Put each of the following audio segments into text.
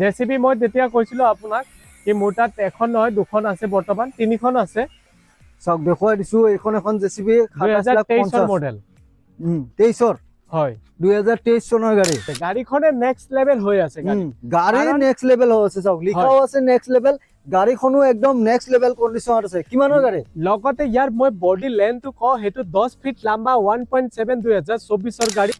JCB মই তেতিয়া কৈছিলো আপোনাক কি মোৰ তাত এখন নহয় দুখন আছে বৰ্তমান তিনিখন আছে চাওক দেখুৱাই দিছো এইখন এখন জেচিবি 2023 মডেল 23 হয় 2023 চনৰ গাড়ী গাড়ীখনে নেক্সট লেভেল হৈ আছে গাড়ী নেক্সট লেভেল হৈ আছে চাওক লিখাও আছে নেক্সট লেভেল গাড়ীখনো একদম নেক্সট লেভেল কন্ডিশনত আছে কিমানৰ গাড়ী লগতে ইয়াৰ মই বডি লেন্থটো ক হেতু 10 ফিট লম্বা 1.7 2024 ৰ গাড়ী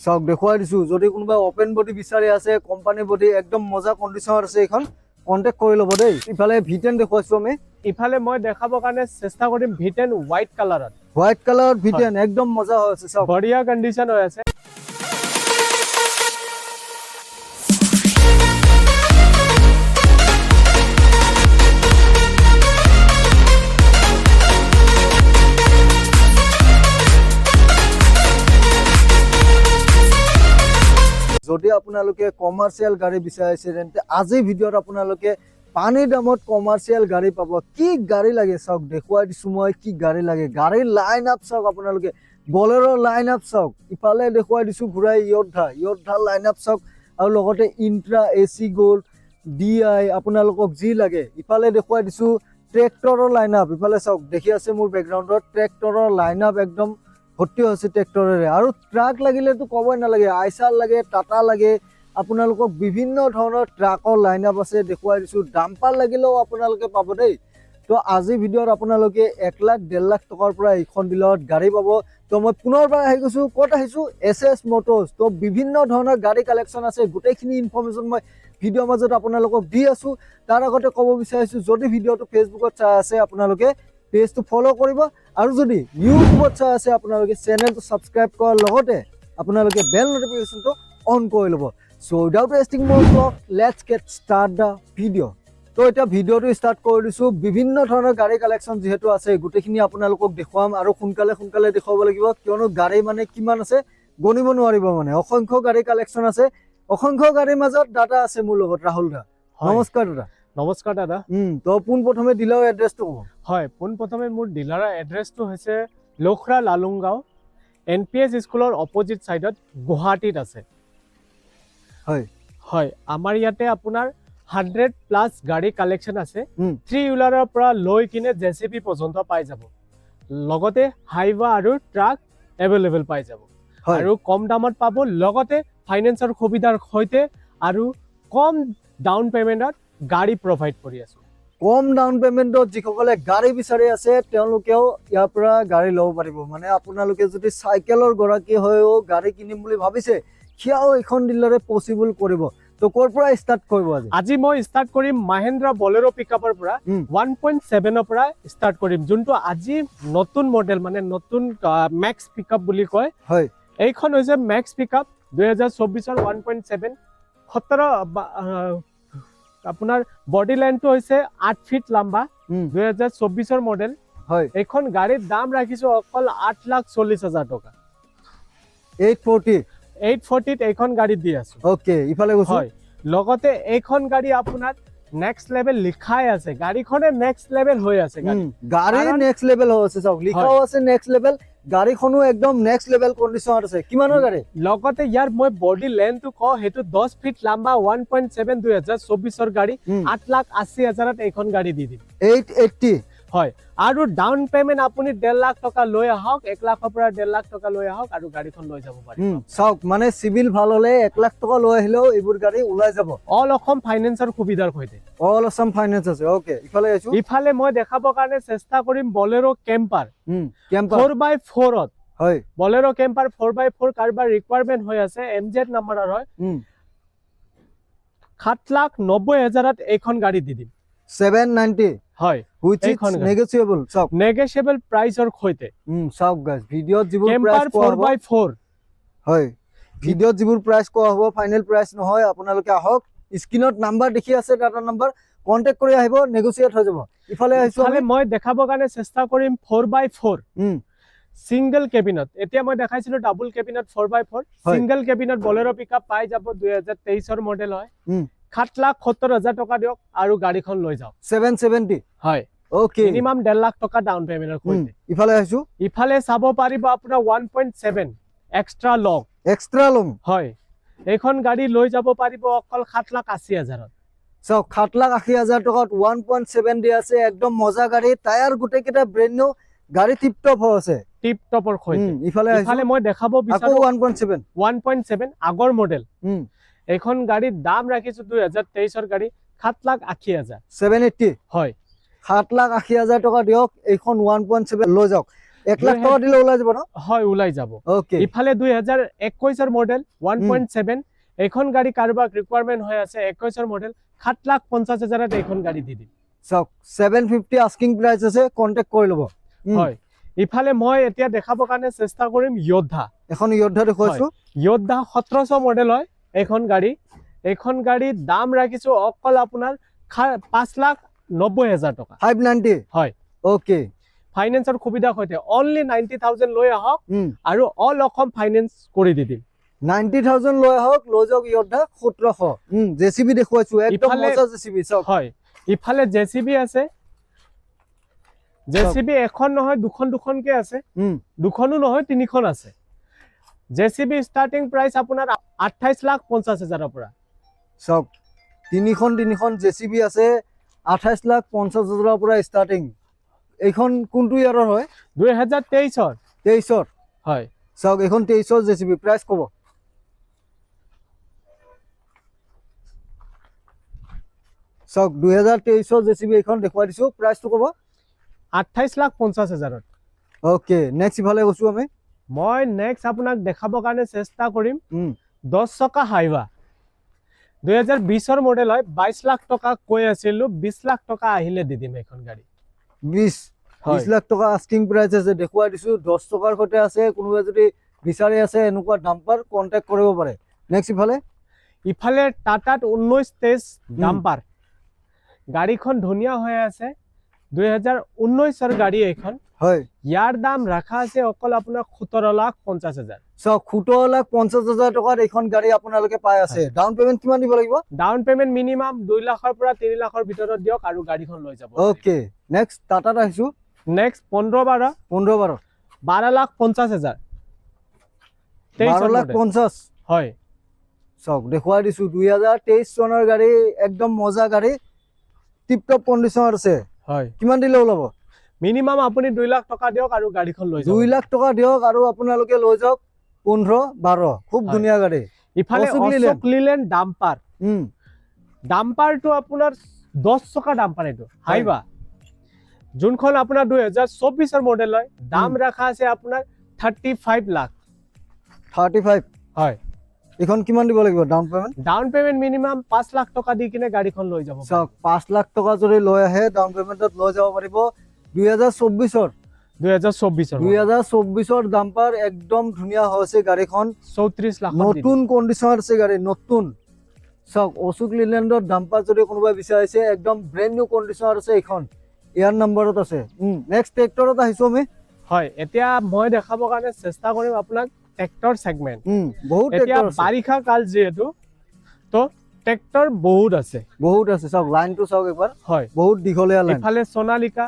চাওক দেখুৱাই দিছো যদি কোনোবা ওপেন বডি বিচাৰি আছে কোম্পানী বডি একদম মজা কন্ডিশনত আছে এখন কন্টাক্ট কৰি লব দেই ইফালে V10 দেখুৱাইছো আমি ইফালে মই দেখাবৰ কাৰণে চেষ্টা কৰিম V10 হোৱাইট কালাৰত V10 একদম মজা হৈ আছে চাওক বঢ়িয়া কন্ডিশন হৈ আছে যদি আপোনালোকে কমাৰ্শিয়াল গাড়ী বিচাৰিছে তেন্তে আজি ভিডিঅ'ত আপোনালোকে পানীৰ দামত কমাৰ্শিয়াল গাড়ী পাব কি গাড়ী লাগে চাওক দেখুৱাই দিছো মই কি গাড়ী লাগে গাড়ীৰ লাইন আপ চাওক আপোনালোকে বলেৰো লাইন আপ চাওক ইফালে দেখুৱাই দিছো ঘূৰাই য়োদ্ধা লাইন আপ চাওক আৰু লগতে ইন্ট্ৰা এসি গোল্ড DI আপোনালোকক যি লাগে ইফালে দেখুৱাই দিছো ট্ৰেক্টৰৰ লাইন আপ ইফালে চাওক দেখি আছে মোৰ বেকগ্ৰাউণ্ডত ট্ৰেক্টৰৰ লাইন আপ একদম ভৰ্তি হৈছে ট্ৰেক্টৰেৰে আৰু ট্ৰাক লাগিলেতো ক'বই নালাগে আইচাৰ লাগে টাটা লাগে আপোনালোকক বিভিন্ন ধৰণৰ ট্ৰাকৰ লাইন আপ আছে দেখুৱাই দিছো ডাম্পাৰ লাগিলেও আপোনালোকে পাব দেই তো আজি ভিডিঅ'ত আপোনালোকে 1 লাখ 1.5 লাখ টকাৰ পৰা এইখন ডিলাৰত গাড়ী পাব তো মই পুনৰবাৰ আহি গৈছো ক'ত আহিছো SS মটৰ্ছ তো বিভিন্ন ধৰণৰ গাড়ী কালেকশ্যন আছে গোটেইখিনি ইনফৰমেশ্যন মই ভিডিঅ'ৰ মাজত আপোনালোকক দি আছো তাৰ আগতে ক'ব বিচাৰিছো যদি ভিডিঅ'টো ফেচবুকত চাই আছে আপোনালোকে পেজটো ফলো কৰিব আৰু যদি ইউটিউবত চাই আছে আপোনালোকে চেনেলটো সাবস্ক্ৰাইব কৰাৰ লগতে আপোনালোকে বেল নটিফিকেশনটো অন কৰি ল'ব so without wasting more clock let's get start the video' তো এটা ভিডিঅ'টো ষ্টাৰ্ট কৰি দিছো বিভিন্ন ধৰণৰ গাড়ী কালেকশ্যন যেহেতু আছে গোটেইখিনি আপোনালোকক দেখুৱাম আৰু সোনকালে দেখুৱাব লাগিব কিয়নো গাড়ী মানে কিমান আছে গণিব নোৱাৰিব মানে অসংখ্য গাড়ী কালেকশ্যন আছে অসংখ্য গাড়ীৰ মাজত দাদা আছে মোৰ লগত ৰাহুল দা নমস্কাৰ দাদা নমস্কাৰ দাদা তো পোন প্ৰথমে ডিলাৰ এড্ৰেছটো ক'ব হয় পোন প্ৰথমে মোৰ ডিলাৰৰ এড্ৰেছটো হৈছে লখৰা লালুংগাঁও NPS স্কুলৰ অপোজিট সাইডত গুৱাহাটীত আছে হয় আমাৰ ইয়াতে আপোনাৰ 100 প্লাস গাড়ী কালেকশ্যন আছে 3 হুইলাৰৰ পৰা লৈ কিনে জেচিবি পৰ্যন্ত পাই যাব লগতে হাইৱা আৰু ট্ৰাক এভেইলেবল পাই যাব আৰু কম দামত পাব লগতে ফাইনেন্সৰ সুবিধাৰ সৈতে আৰু কম ডাউন পেমেন্টত গাড়ী প্ৰভাইড কৰি আছো কম ডাউন পেমেন্টত যিসকলে গাড়ী বিচাৰি আছে তেওঁলোকেও ইয়াৰ পৰা গাড়ী ল'ব পাৰিব মানে আপোনালোকে যদি সাইকেলৰ গৰাকী হৈও গাড়ী কিনিম বুলি ভাবিছে কিয়াও এখন ডিলাৰে পসিবল কৰিব তো কোৰ পৰা ষ্টাৰ্ট কৰিব আজি মই ষ্টাৰ্ট কৰিম মহিন্দ্ৰা বলেৰো পিকআপৰ পৰা 1.7 ৰ পৰা ষ্টাৰ্ট কৰিম যোনটো আজি নতুন মডেল মানে নতুন ম্যাক্স পিকআপ বুলি কয় হয় এইখন হৈছে ম্যাক্স পিকআপ 2024 ৰ 1.7 17 আপোনাৰ বডি লাইনটো হৈছে 8 ফিট লম্বা 2024 ৰ মডেল হয় এইখন গাড়ীৰ দাম ৰাখিছো অকল 8,40,000 টকা 840 এইখন গাড়ী দি আছো ওকে ইফালে গৈছো হয় লগতে এইখন গাড়ী আপোনাৰ নেক্সট লেভেল লিখাই আছে গাড়ীখনে নেক্সট লেভেল হৈ আছে গাড়ী নেক্সট লেভেল হৈ আছে চাওক লিখাও আছে নেক্সট লেভেল গাড়ীখনো একদম নেক্সট লেভেল কন্ডিশনত আছে কিমানৰ গাড়ী লগতে ইয়াৰ মই বডি লেন্থটো ক হেতু 10 ফিট লম্বা 1.7 2024 ৰ গাড়ী 8,80,000 ত এইখন গাড়ী দি দিম 880 হয় আৰু ডাউন পেমেন্ট আপুনি 1.5 লাখ টকা লৈ আহক 1 লাখৰ পৰা 1.5 লাখ টকা লৈ আহক আৰু গাড়ীখন লৈ যাব পাৰিব চাওক মানে সিভিল ভাল হলে 1 লাখ টকা লৈ আহিলেও এইবোৰ গাড়ী ওলাই যাব অল অসম ফাইনেন্সৰ সুবিধাৰ সৈতে অল অসম ফাইনেন্স আছে ওকে ইফালে মই দেখাবৰ কাৰণে চেষ্টা কৰিম বলেৰো কেম্পাৰ 4x4 ত হয় বলেৰো কেম্পাৰ 4x4 কাৰবাৰ ৰিকোয়াৰমেন্ট হৈ আছে MZ নাম্বাৰৰ হয় 7,90,000 ত এইখন গাড়ী দি দিম 790 হয় which is negotiable চাওক নেগোশিয়েবল প্ৰাইসৰ সৈতে চাওক গাইস ভিডিঅ যিবোৰ প্ৰাইস 4x4 হয় ভিডিঅ যিবোৰ প্ৰাইস কোৱা হ'ব ফাইনাল প্ৰাইস নহয় আপোনালোকে আহক স্ক্ৰিনত নাম্বাৰ দেখি আছে ডাটা নাম্বাৰ কন্টাক্ট কৰি আহিব নেগোশিয়েট হৈ যাব ইফালে আহিছো মই দেখাবৰ কাৰণে চেষ্টা কৰিম 4x4 সিঙ্গল কেবিনত এতিয়া মই দেখাইছিলো ডাবল কেবিনত 4x4 সিঙ্গল কেবিনত বলেৰো পিকআপ পাই যাব 2023 ৰ মডেল হয় 7,70,000 টকা দিয়ক আৰু গাড়ীখন লৈ যাওক 770 হয় ওকে মিনিমাম 1.5 লাখ টকা ডাউন পেমেন্টৰ সৈতে ইফালে আহিছো ইফালে চাব পাৰিব আপোনাৰ 1.7 এক্সট্ৰা লং হয় এইখন গাড়ী লৈ যাব পাৰিব অকল 7,80,000 চাওক 7,80,000 টকাত 1.7 দি আছে একদম মজা গাড়ী টায়াৰ গোটেইকেইটা ব্ৰেণ্ড নিউ গাড়ী টিপ টপ হৈ আছে টিপ টপৰ সৈতে ইফালে ইফালে মই দেখাব আকৌ বিচাৰো 1.7 1.7 আগৰ মডেল এইখন গাড়ীৰ দাম ৰাখিছো 2023 ৰ গাড়ী 7,80,000 780 হয় 7,80,000 টকা দিয়ক এইখন 1.7 লৈ যাওক 1 লাখ টকা দিলে ওলাই যাব ন হয় ওলাই যাব ওকে ইফালে 2021 ৰ মডেল 1.7 এইখন গাড়ী কাৰোবাক ৰিকুৱাৰমেন্ট হৈ আছে 21 ৰ মডেল 7,50,000 এইখন গাড়ী দি দিম চাওক 750 আস্কিং প্ৰাইস আছে কন্টাক্ট কৰি ল'ব হয় ইফালে মই এতিয়া দেখাবৰ কাৰণে চেষ্টা কৰিম য়োদ্ধা এখন য়োদ্ধা দেখুৱাইছো য়োদ্ধা 1700 মডেল হয় এইখন গাড়ী দাম ৰাখিছো অকল আপোনাৰ 5,90,000 টকা 590 হয় ওকে ফাইনেন্সৰ সুবিধা সৈতে অনলি 90,000 লৈ আহক আৰু অল অসম ফাইনেন্স কৰি দি দিম 90,000 লৈ আহক লৈ যাওক য়োদ্ধা 1700 জেসিবি দেখুৱাইছো একদম মজা জেসিবি চাওক হয় ইফালে জেসিবি আছে জেসিবি এখন নহয় দুখনকে আছে দুখনো নহয় তিনিখন আছে জেসিবি ষ্টাৰ্টিং প্ৰাইস আপোনাৰ 28,50,000 ৰ পৰা চাওক তিনিখন জেসিবি আছে 28,50,000 ৰ পৰা ষ্টাৰ্টিং এইখন কোনটো ইয়াৰৰ হয় 2023 ৰ 23 ৰ হয় চাওক এইখন 23 ৰ জেসিবি প্ৰাইস কব চাওক 2023 ৰ জেসিবি এইখন দেখুৱাই দিছো প্ৰাইসটো কব 28,50,000 ওকে নেক্সট ইফালে গৈছো আমি মই নেক্সট আপোনাক দেখাবৰ কাৰণে চেষ্টা কৰিম 10 চকা হাইৱা 2020 ৰ মডেল হয় 22 লাখ টকা কৈ আছিল 20 লাখ টকা আহিলে দি দিম এখন গাড়ী 20 লাখ টকা আস্কিং প্রাইস আছে দেখুৱাই দিছো 10 টকাৰ সৈতে আছে কোনোবা যদি বিচাৰি আছে এনেকুৱা ডাম্পাৰ কন্টাক্ট কৰিব পাৰে নেক্সট ইফালে টাটাত 19 তেজ ডাম্পাৰ গাড়ীখন ধুনীয়া হৈ আছে 2019 ৰ গাড়ী এখন হয় ইয়াৰ দাম ৰাখা আছে অকল আপোনাৰ 17,50,000 সো 17,50,000 টকাৰ এখন গাড়ী আপোনালোকে পাই আছে ডাউন পেমেন্ট কিমান দিব লাগিব ডাউন পেমেন্ট মিনিমাম 2 লাখৰ পৰা 3 লাখৰ ভিতৰত দিয়ক আৰু গাড়ীখন লৈ যাব ওকে নেক্সট টাটাত আহিছো নেক্সট 15 12,50,000 12,50,000 হয় সক দেখুৱাই দিছো 2023 চনৰ গাড়ী একদম মজা গাড়ী টিপ টপ কন্ডিশন আছে হয় কিমান দিলে ওলাব মিনিমাম আপুনি 2 লাখ টকা দিয়ক আৰু গাড়ীখন লৈ যাব 2 লাখ টকা দিয়ক আৰু আপোনালোকে লৈ যাওক 15-12 খুব ধুনীয়া গাড়ী ইফালে অশোক লিলেন ডাম্পাৰটো আপোনাৰ 10 চকা ডাম্পাৰ এটো হাইবা যোনখন আপোনাৰ 2024 ৰ মডেল হয় দাম ৰাখা আছে আপোনাৰ 35 লাখ 35 হয় এখন কিমান দিব লাগিব ডাউন পেমেন্ট মিনিমাম 5 লাখ টকা দি কিনে গাড়ীখন লৈ যাব সক 5 লাখ টকা যদি লৈ আহে ডাউন পেমেন্টত লৈ যাব পাৰিব 2024 ৰ ডাম্পাৰ একদম ধুনীয়া হৈছে গাড়ীখন 34 লাখ নতুন কন্ডিশন আছে গাড়ী নতুন সক অশোক লিলেণ্ডৰ ডাম্পাৰ যদি কোনোবা বিচাৰিছে একদম ব্ৰেণ্ড নিউ কন্ডিশন আছে এখন ইয়াৰ নম্বৰত আছে নেক্সট ট্ৰেক্টৰত আহিছো আমি হয় এতিয়া মই দেখাবৰ কাৰণে চেষ্টা কৰিম আপোনাক ট্ৰেক্টৰ সেগমেন্ট বহুত এতিয়া বাৰিষা কাল যেহেতু তো ট্ৰেক্টৰ বহুত আছে সক লাইনটো সক একবাৰ হয় বহুত দীঘলীয়া লাইন ইফালে সোনালিকা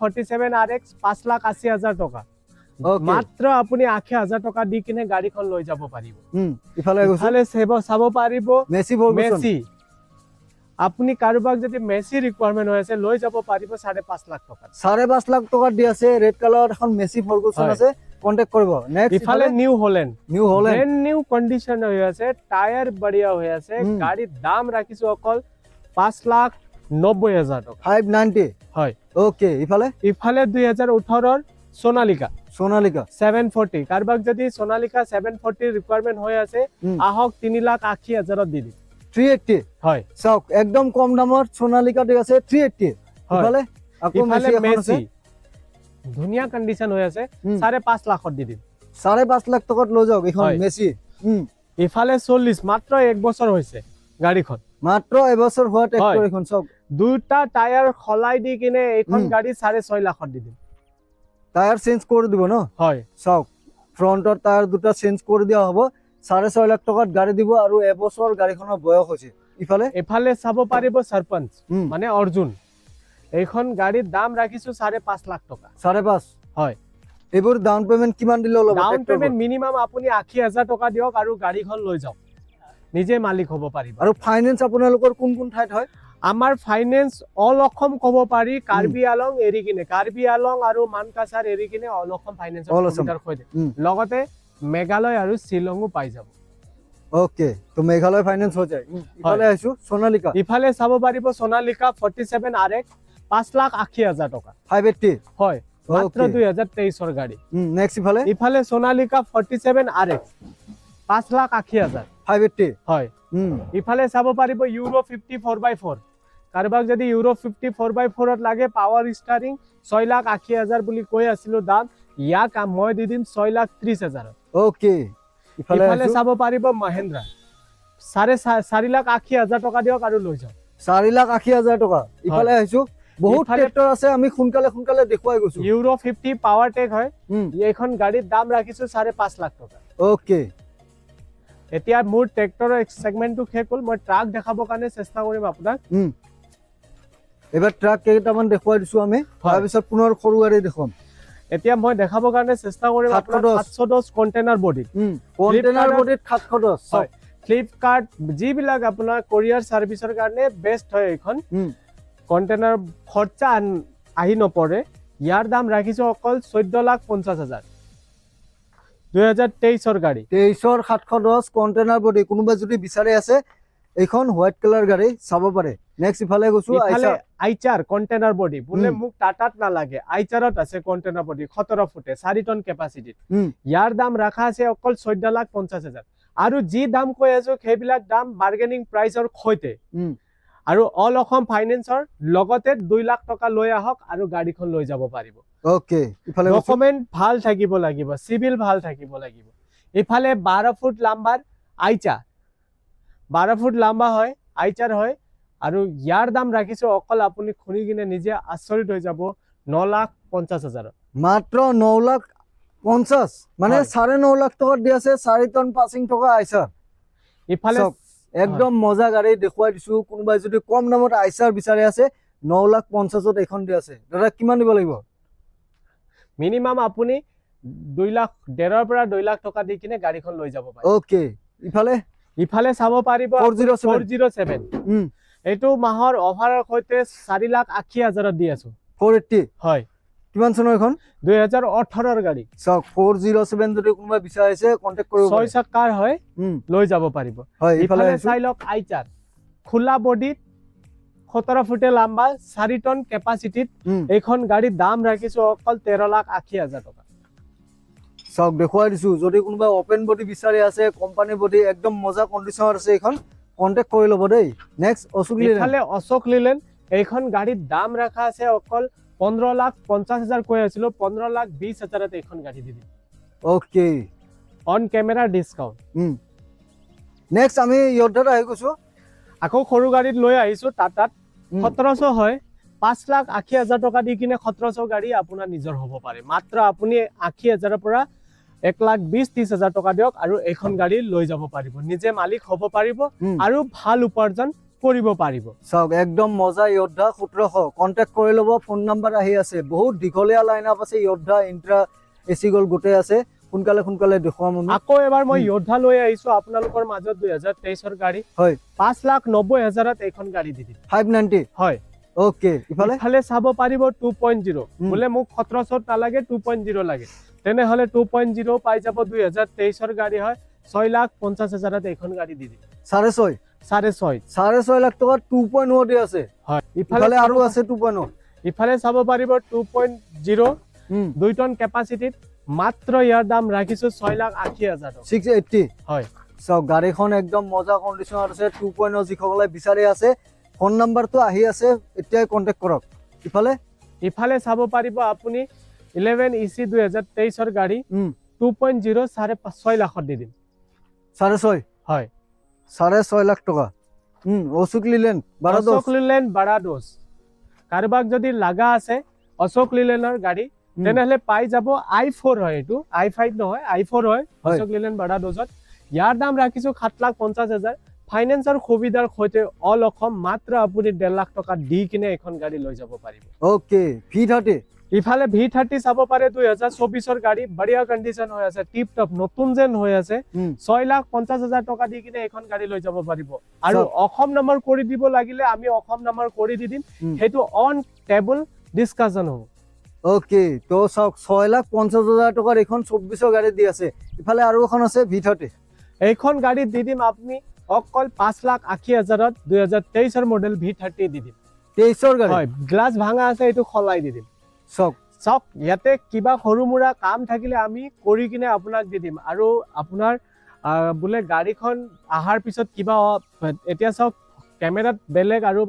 47 RX 5,80,000 টকা মাত্ৰ আপুনি 80,000 টকা দি কিনে গাড়ীখন লৈ যাব পাৰিব ইফালে চাব পাৰিব মেসি আপুনি কাৰোবাক যদি মেসি ৰিকুৱাৰমেন্ট হৈ আছে লৈ যাব পাৰিব 5.5 লাখ টকা 5.5 লাখ টকা দি আছে ৰেড কালাৰ এখন মেসি ফৰগুছন আছে কন্টাক্ট কৰিব নেক্সট ইফালে new Holland brand new condition হৈ আছে টায়াৰ বঢ়িয়া হৈ আছে গাড়ীৰ দাম ৰাখিছো অকল 5,90,000 টকা 590 হয় ওকে ইফালে 2018 ৰ সোনালিকা 740 কাৰোবাক যদি সোনালিকা 740 ৰিকুৱাৰমেন্ট হৈ আছে আহক 3,80,000 দি দিম 380 হয় সক একদম কম দামত সোনালিকা দি আছে 380 ইফালে আকৌ মেসি ধুনীয়া কন্ডিশন হৈ আছে 5.5 লাখত দি দিম 5.5 লাখ টকাত লৈ যাওক এখন মেসি ইফালে 40 মাত্ৰ 1 বছৰ হৈছে গাড়ীখন মাত্ৰ এবছৰ হোৱা ট্ৰেক্টৰ এখন সক দুটা টায়াৰ খলাই দি কিনে এইখন গাড়ী 6.5 লাখত দি দিম টায়াৰ চেঞ্জ কৰি দিব ন হয় সক ফ্ৰন্টৰ টায়াৰ দুটা চেঞ্জ কৰি দিয়া হ'ব 6.5 লাখ টকাত গাড়ী দিব আৰু এবছৰ গাড়ীখনৰ বয়স হৈছে ইফালে চাব পাৰিব সৰপঞ্চ মানে অৰ্জুন এইখন গাড়ীৰ দাম ৰাখিছো 5.5 লাখ টকা 5.5 হয় এইবোৰ ডাউন পেমেন্ট কিমান দিলে অলপ ডাউন পেমেন্ট মিনিমাম আপুনি 80,000 টকা দিয়ক আৰু গাড়ীখন লৈ যাওক নিজে মালিক হ'ব পাৰিব আৰু ফাইনেন্স আপোনালোকৰ কোন কোন ঠাইত হয় আমাৰ ফাইনেন্স অল অসম ক'ব পাৰি কাৰ্বি আলং এৰি কিনে কাৰ্বি আলং আৰু মানকাছাৰ এৰি কিনে অল অসম ফাইনেন্সৰ All Assam. সুবিধাৰ সৈতে লগতে মেঘালয় আৰু শ্বিলঙো পাই যাব ওকে তো মেঘালয় ফাইনেন্স হৈ যায় ইফালে আহিছো সোনালিকা ইফালে চাব পাৰিব সোনালিকা 47 RX 5,80,000 টকা 580 হয় মাত্ৰ 2023 ৰ গাড়ী নেক্সট ইফালে সোনালিকা 47 RX 5,80,000 580 হয় ইফালে চাব পাৰিব ইউৰো 50 4x4 কাৰোবাক যদি ইউৰো 50 4x4 ত লাগে পাৱাৰ ষ্টাৰিং 6,80,000 বুলি কৈ আছিলো দাম ইয়াক মই দি দিম 6,30,000 ওকে ইফালে চাব পাৰিব মহেন্দ্ৰা 4,80,000 টকা দিয়ক আৰু লৈ যাওক 4,80,000 টকা ইফালে আহিছো বহুত ট্ৰেক্টৰ আছে আমি সোনকালে দেখুৱাই গৈছো ইউৰো 50 পাৱাৰ টেক হয় এইখন গাড়ীৰ দাম ৰাখিছো 5.5 লাখ টকা ওকে এতিয়া মোৰ ট্ৰেক্টৰৰ সেগমেন্টটো শেষ হ'ল মই ট্ৰাক দেখাবৰ কাৰণে চেষ্টা কৰিম আপোনাক এবাৰ ট্ৰাক কেইটামান দেখুৱাই দিছো আমি তাৰপিছত পুনৰ সৰু গাড়ী দেখুৱাম এতিয়া মই দেখাবৰ কাৰণে চেষ্টা কৰিম আপোনাক 710 কন্টেইনাৰ বডি কন্টেইনাৰ বডিত 710 হয় ফ্লিপকাৰ্ট যিবিলাক আপোনাৰ কোৰিয়াৰ সাৰ্ভিসৰ কাৰণে বেষ্ট হয় এইখন কন্টেইনাৰ খৰচা আহি নপৰে ইয়াৰ দাম ৰাখিছো অকল 14,50,000 2023 ৰ গাড়ী 23 ৰ 710 কন্টেইনাৰ বডি কোনোবা যদি বিচাৰে আছে এইখন হোৱাইট কালাৰ গাড়ী চাব পাৰে নেক্সট ইফালে গৈছো আইচাৰ কন্টেইনাৰ বডি বোলে মোক টাটাত নালাগে আইচাৰত আছে কন্টেইনাৰ বডি 17 ফুটে 4 টন কেপাসিটি ইয়াৰ দাম ৰাখা আছে অকল 14,50,000 আৰু যি দাম কৈ আছো সেইবিলাক দাম বাৰ্গেনিং প্ৰাইচৰ সৈতে আৰু অল অসম ফাইনেন্সৰ লগতে 2 লাখ টকা লৈ আহক আৰু গাড়ীখন লৈ যাব পাৰিব ওকে ইফালে ডকুমেন্ট ভাল থাকিব লাগিব সিভিল ভাল থাকিব লাগিব ইফালে 12 ফুট লাম্বাৰ আইচা 12 ফুট লাম্বা হয় আইচাৰ হয় আৰু ইয়াৰ দাম ৰাখিছো অকল আপুনি খুনি কিনে নিজে আচৰিত হৈ যাব 9,50,000 মাত্ৰ 9,50,000 মানে 9.5 লাখ টকা দি আছে 4 টন পাসিং টকা আইচাৰ ইফালে একদম মজা গাড়ী দেখুৱাই দিছো কোনোবাই যদি কম দামত আইচাৰ বিচাৰি আছে 9,50,000 ত এখন দি আছে দাদা কিমান দিব লাগিব মিনিমাম আপুনি 2,1.5 পৰা 2 লাখ টকা দি কিনে গাড়ীখন লৈ যাব পাৰে ওকে ইফালে চাব পাৰিব 407 এইটো মাহৰ অফাৰৰ সৈতে 4,80,000 দি আছো 480 হয় কিমান চনৰ এখন 2018 ৰ গাড়ী সক 407 যদি কোনোবা বিচাৰিছে কন্টাক্ট কৰিব 6 চকাৰ হয় লৈ যাব পাৰিব হয় ইফালে চাইলক আইচাৰ খোলা বডিত 17 ফুটে লম্বা 4 টন কেপাসিটিত এইখন গাড়ীৰ দাম ৰাখিছো অকল 13,80,000 টকা সক দেখুৱাই দিছো যদি কোনোবা ওপেন বডি বিচাৰি আছে কোম্পানী বডি একদম মজা কন্ডিশনৰ আছে এইখন কন্টাক্ট কৰি লব দেই নেক্সট অশোক লিলেন এইখন গাড়ীৰ দাম ৰাখা আছে অকল 15,50,000 কৈ আছিল 15,20,000 ত এইখন গাড়ী দি দিম okay on camera discount next আমি ইয়ৰ্ডাত আহি গৈছো আকৌ সৰু গাড়ীত লৈ আহিছো টাটাত 1700 হয় 5,80,000 টকা দি কিনে 1700 গাড়ী আপোনাৰ নিজৰ হ'ব পাৰে মাত্ৰ আপুনি 80,000 পৰা 1,20,30,000 টকা দিয়ক আৰু এইখন গাড়ী লৈ যাব পাৰিব নিজে মালিক হ'ব পাৰিব আৰু ভাল উপাৰ্জন কৰিব পাৰিব সক একদম মজা ইয়ৰ্ডা 1700 কন্টাক্ট কৰি লব ফোন নাম্বাৰ আহি আছে বহুত দীঘলীয়া লাইন আপ আছে ইয়ৰ্ডা ইন্ট্ৰা এসি গল গোটে আছে সোনকালে দেখুৱাম আকৌ এবাৰ মই ইয়ৰ্ডা লৈ আহিছো আপোনালোকৰ মাজত 2023 ৰ গাড়ী হয় 5,90,000 ত এইখন গাড়ী দি দিম 590 হয় ওকে ইফালে চাব পাৰিব 2.0 বোলে মোক 1700 নালাগে 2.0 লাগে তেনেহলে 2.0 পাই যাব 2023 ৰ গাড়ী হয় 6,50,000 ত এইখন গাড়ী দি দিম 6.5 লাখ টকা 2.0 দি আছে হয় ইফালে আৰু আছে 2.0 ইফালে চাব পাৰিব 2.0 2 টন কেপাসিটিত মাত্ৰ ইয়াৰ দাম ৰাখিছো 6,80,000 টকা 680 হয় সব গাড়ীখন একদম মজা কন্ডিশনৰ আছে 2.0 যিসকলে বিচাৰি আছে ফোন নাম্বাৰটো আহি আছে এতিয়াই কন্টাক্ট কৰক ইফালে চাব পাৰিব আপুনি 11 EC 2023 ৰ গাড়ী 2.0 6.5 লাখত দি দিম 6.5 হয় 6.5 লাখ টকা অশোক লিলেন বাৰাডোছ কাৰোবাক যদি লাগা আছে অশোক লিলেনৰ গাড়ী তেনেহলে পাই যাব i4 হয় এটো i5 নহয় i4 হয় অশোক লিলেন বাৰাডোছত ইয়াৰ দাম ৰাখিছো 7,50,000 ফাইনেন্সৰ সুবিধাৰ সৈতে অল অসম মাত্ৰ আপুনি 1.5 লাখ টকা দি কিনে এখন গাড়ী লৈ যাব পাৰিব ওকে V30 ইফালে V30 চাব পাৰে 2024 গাড়ী বঢ়িয়া কণ্ডিশ্যন হৈ আছে টিপ টপ নতুন যেন হৈ আছে 6,50,000 টকা দি কিনে এখন গাড়ী লৈ যাব পাৰিব আৰু অসম নম্বৰ কৰি দিব লাগিলে আমি অসম নম্বৰ কৰি দি দিম হেতু অন টেবল ডিসকাশন হ'ব ওকে তো চাওক 6,50,000 টকাৰ এখন 24 গাড়ী দি আছে ইফালে আৰু এখন আছে V30 এইখন গাড়ী দি দিম আপুনি অকল 5,80,000 2023 মডেল V30 দি দিম 23 গাড়ী হয় গ্লাস ভাঙা আছে এটো খলাই দি দিম চক ইয়াতে কিবা সৰু মুৰা কাম থাকিলে আমি কৰি কিনে আপোনাক দি দিম আৰু আপোনাৰ বুলে গাড়ীখন আহাৰ পিছত কিবা এতিয়া চক ক্যামেৰাত বেলেগ আৰু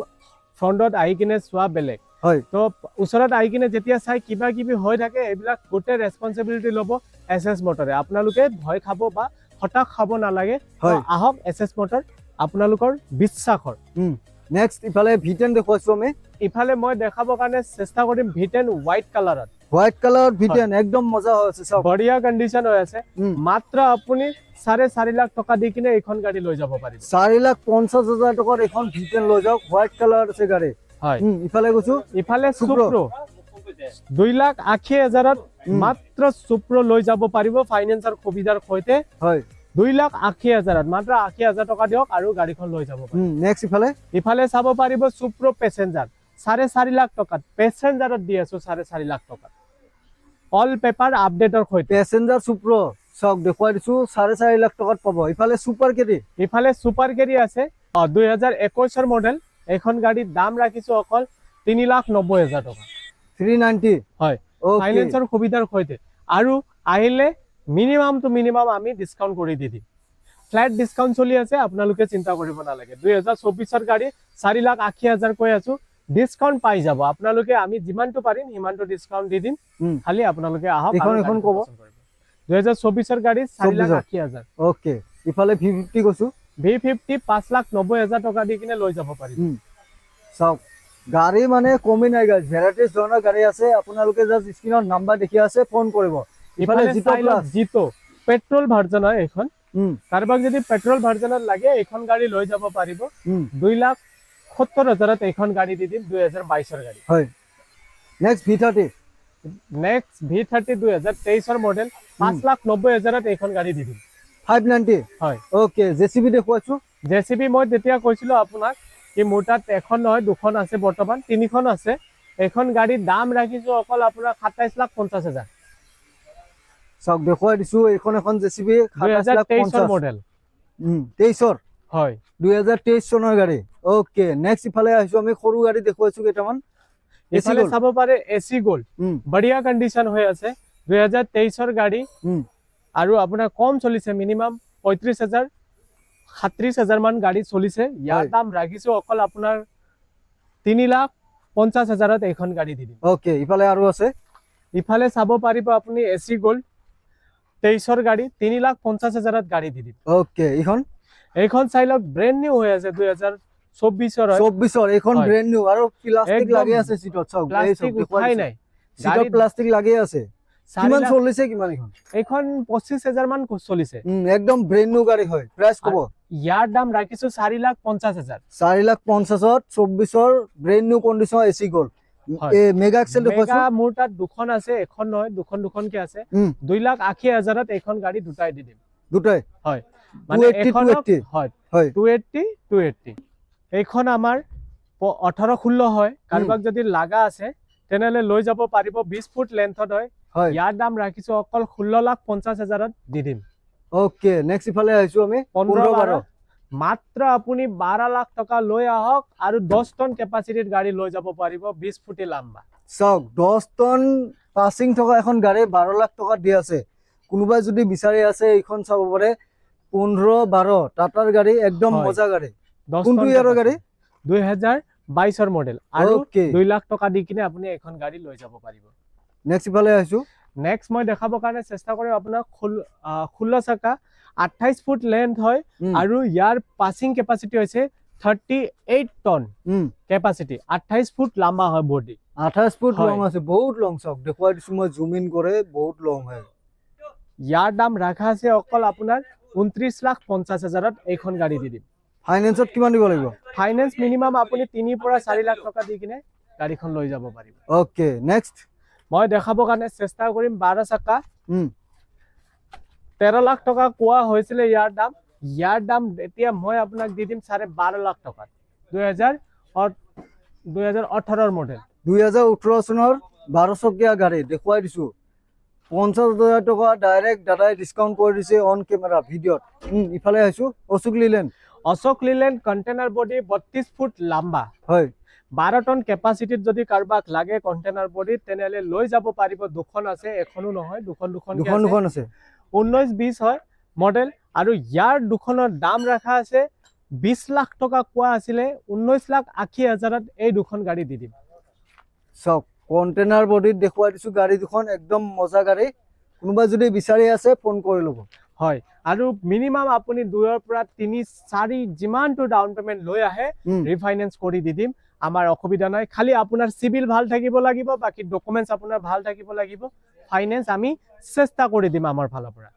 ফ্ৰন্টত আহি কিনে সোৱা বেলেগ হয় তো ওচৰত আহি কিনে যেতিয়া চাই কিবা কিবি হৈ থাকে এইবিলাক গোটে ৰেসপন্সিবিলিটি ল'ব এসএস মোটৰে আপোনালোকে ভয় খাব বা হতাশ খাব নালাগে আহক এসএস মোটৰ আপোনালোকৰ বিশ্বাসৰ নেক্সট ইফালে V10 দেখুৱাইছো আমি ইফালে মই দেখাবৰ কাৰণে চেষ্টা কৰিম V10 হোৱাইট কালাৰত V10 একদম মজা হৈ আছে চাওক বঢ়িয়া কণ্ডিশ্যন হৈ আছে মাত্ৰ আপুনি 4.5 লাখ টকা দি কিনে এইখন গাড়ী লৈ যাব পাৰিব 4,50,000 টকাৰ এখন V10 লৈ যাওক হোৱাইট কালাৰ আছে গাড়ী হয় ইফালে গৈছো ইফালে সুপ্ৰ 2,80,000 মাত্ৰ সুপ্ৰ লৈ যাব পাৰিব ফাইনেন্সৰ সুবিধাৰ সৈতে হয় 2,80,000 মাত্ৰ 80,000 টকা দিয়ক আৰু গাড়ীখন লৈ যাব পাৰিব নেক্সট ইফালে চাব পাৰিব সুপ্ৰ পেসেঞ্জাৰ 4.5 লাখ টকাত পেসেঞ্জাৰত দি আছো 4.5 লাখ টকাত অল পেপাৰ আপডেটৰ সৈতে পেসেঞ্জাৰ সুপ্ৰ চক দেখুৱাই দিছো 4.5 লাখ টকাত পাব ইফালে সুপাৰ কেৰি আছে 2021 মডেল এখন গাড়ীৰ দাম ৰাখিছো অকল 3,90,000 টকা 390 হয় ফাইনেন্সৰ সুবিধাৰ সৈতে আৰু আহিলে মিনিমাম টু মিনিমাম আমি ডিসকাউন্ট কৰি দি দিম ফ্ল্যাট ডিসকাউন্ট চলি আছে আপোনালোকে চিন্তা কৰিব নালাগে 2024 গাড়ী 4,80,000 কৈ আছো ডিসকাউন্ট পাই যাব আপোনালোকে আমি যিমানটো পাৰিম সিমানটো ডিসকাউন্ট দি দিম খালি আপোনালোকে আহক এখন ক'ব 2024 গাড়ী 4,80,000 ওকে ইফালে V50 কৈছো V50 5,90,000 টকা দি কিনে লৈ যাব পাৰিব চাওক গাড়ী মানে কমি নাই গাইজ ভেৰাইটিজ ধৰণৰ গাড়ী আছে আপোনালোকে জাস্ট স্ক্ৰিনত নাম্বাৰ দেখি আছে ফোন কৰিব ইফালে জিটো পেট্ৰল ভাৰ্জন হয় এখন কাৰোবাক যদি পেট্ৰল ভাৰ্জনত লাগে এখন গাড়ী লৈ যাব পাৰিব 2,70,000 এখন গাড়ী দি দিম 2022 গাড়ী হয় নেক্সট V30 2023 মডেল 5,90,000 এখন গাড়ী দি দিম 590 হয় ওকে জেসিবি দেখুৱাইছো জেসিবি মই তেতিয়া কৈছিলো আপোনাক কি মোৰ তাত এখন নহয় দুখন আছে বৰ্তমান তিনিখন আছে এখন গাড়ীৰ দাম ৰাখিছো অকল আপোনাৰ 27,50,000 সব দেখুৱাই দিছো এখন জেসিবি 2023 মডেল 23 হয় 2023 চনৰ গাড়ী ওকে নেক্সট ইফালে আহিছো আমি সৰু গাড়ী দেখুৱাইছো কেইটামান ইফালে চাব পাৰে এসি গোল্ড বঢ়িয়া কণ্ডিশ্যন হৈ আছে 2023 গাড়ী আৰু আপোনাৰ কম চলিছে মিনিমাম 35,000 37,000 মান গাড়ী চলিছে ইয়াৰ দাম ৰাখিছো অকল আপোনাৰ 3,50,000 এখন গাড়ী দি দিম ওকে ইফালে আৰু আছে ইফালে চাব পাৰিব আপুনি এসি গোল্ড 23 গাড়ী 3,50,000 গাড়ী দি দিম ওকে এইখন চাইলক ব্র্যান্ড নিউ হৈ আছে 2024 এইখন ব্র্যান্ড নিউ আৰু প্লাষ্টিক লাগি আছে সিটত সব প্লাষ্টিক উঠাই নাই সিটত প্লাষ্টিক লাগি আছে কিমান চলিছে কিমান এইখন 25,000 মান চলিছে একদম ব্র্যান্ড নিউ গাড়ী হয় প্রাইস কব ইয়াৰ দাম ৰাখিছো 4,50,000 4,50,000 24 brand new condition AC gold mega excel দেখুৱাইছো মোৰ তাত দুখন আছে এখন নহয় দুখনকে আছে 2,80,000 এখন গাড়ী দুটাই দি দিম হয় মানে এখন হয় 280 এইখন আমাৰ 18-16 হয় কাৰোবাক যদি লাগা আছে তেনেলে লৈ যাব পাৰিব 20 ফুট লেন্থত হয় ইয়াৰ দাম ৰাখিছো অকল 16,50,000 দি দিম ওকে নেক্সট ইফালে আহিছো আমি 15-12 মাত্ৰ আপুনি 12 লাখ টকা লৈ আহক আৰু 10 টন কেপাসিটিৰ গাড়ী লৈ যাব পাৰিব 20 ফুটি লম্বা চাওক 10 টন পাসিং থকা এখন গাড়ী 12 লাখ টকা দি আছে কোনোবাই যদি বিচাৰি আছে এইখন চাব পাৰে 15-12 টাটাৰ গাড়ী একদম মজা গাড়ী কোনটো ইয়াৰৰ গাড়ী 2022 মডেল আৰু 2 লাখ টকা দি কিনে আপুনি এখন গাড়ী লৈ যাব পাৰিব নেক্সট ইফালে আহিছো নেক্সট মই দেখাবৰ কাৰণে চেষ্টা কৰিম আপোনাক 16 চাকা 28 ফুট লেন্থ হয় আৰু ইয়াৰ পাসিং কেপাসিটি হৈছে 38 টন কেপাসিটি 28 ফুট লম্বা হয় বডি 28 ফুট লং আছে বহুত লং চক দেখুৱাই দিছো মই জুম ইন কৰে বহুত লং হয় ইয়াৰ দাম ৰাখা আছে অকল আপোনাৰ 29,50,000 এইখন গাড়ী দি দিম ফাইনেন্সত কিমান দিব লাগিব ফাইনেন্স মিনিমাম আপুনি 3 পৰা 4 লাখ টকা দি কিনে গাড়ীখন লৈ যাব পাৰিব ওকে নেক্সট মই দেখাবৰ কাৰণে চেষ্টা কৰিম 12 চাকা 13 লাখ টকা কোৱা হৈছিল ইয়াৰ দাম এতিয়া মই আপোনাক দি দিম 12.5 লাখ টকা 2018 মডেল 2018 চনৰ 12 চকীয়া গাড়ী দেখুৱাই দিছো 50,000 টকা ডাইৰেক্ট দাদাই ডিসকাউন্ট কৰি দিছে অন কেমেৰা ভিডিঅ'ত ইফালে আহিছো অশোক লিলেণ্ড কন্টেইনাৰ বডি 32 ফুট লম্বা হয় 12 টন কেপাসিটিত যদি কাৰোবাক লাগে কন্টেইনাৰ বডি তেনেহলে লৈ যাব পাৰিব দুখন আছে এখনো নহয় দুখন আছে 19-20 হয় মডেল আৰু ইয়াৰ দুখনৰ দাম ৰাখা আছে 20 লাখ টকা কোৱা আছিলে 19,80,000ত এই দুখন গাড়ী দি দিম সব কন্টেইনাৰ বডিত দেখুৱাই দিছো গাড়ী দুখন একদম মজা গাড়ী কোনোবা যদি বিচাৰি আছে ফোন কৰি ল'ব হয় আৰু মিনিমাম আপুনি 2 পৰা 3-4 যিমানটো ডাউন পেমেন্ট লৈ আহে ৰিফাইনেন্স কৰি দি দিম আমাৰ অসুবিধা নাই খালি আপোনাৰ সিভিল ভাল থাকিব লাগিব বাকি ডকুমেন্টস আপোনাৰ ভাল থাকিব লাগিব ফাইনেন্স আমি চেষ্টা কৰি দিম আমাৰ ফালৰ পৰা